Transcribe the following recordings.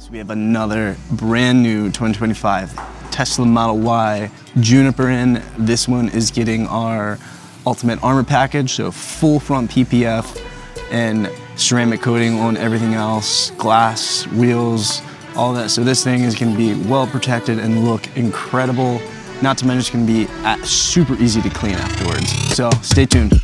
So we have another brand new 2025 Tesla Model Y Juniper in. This one is getting our Ultimate Armor package, so full front PPF and ceramic coating on everything else, glass, wheels, all that. So this thing is going to be well protected and look incredible. Not to mention it's going to be super easy to clean afterwards. So stay tuned.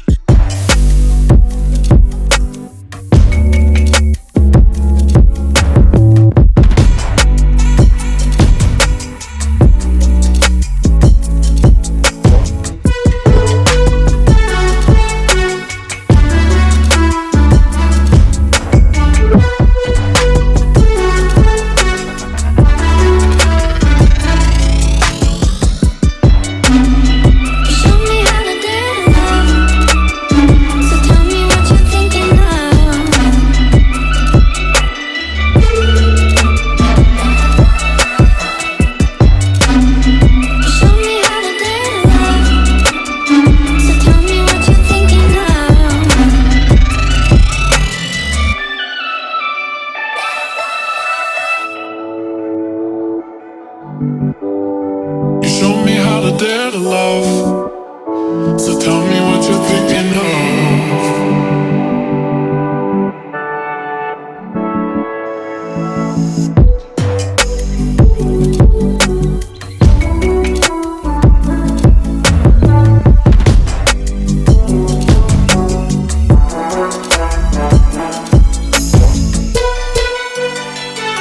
You showed me how to dare to love, so tell me what you're thinking of.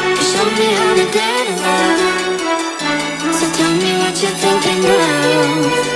You showed me how to dare to love, so tell me what you're thinking of.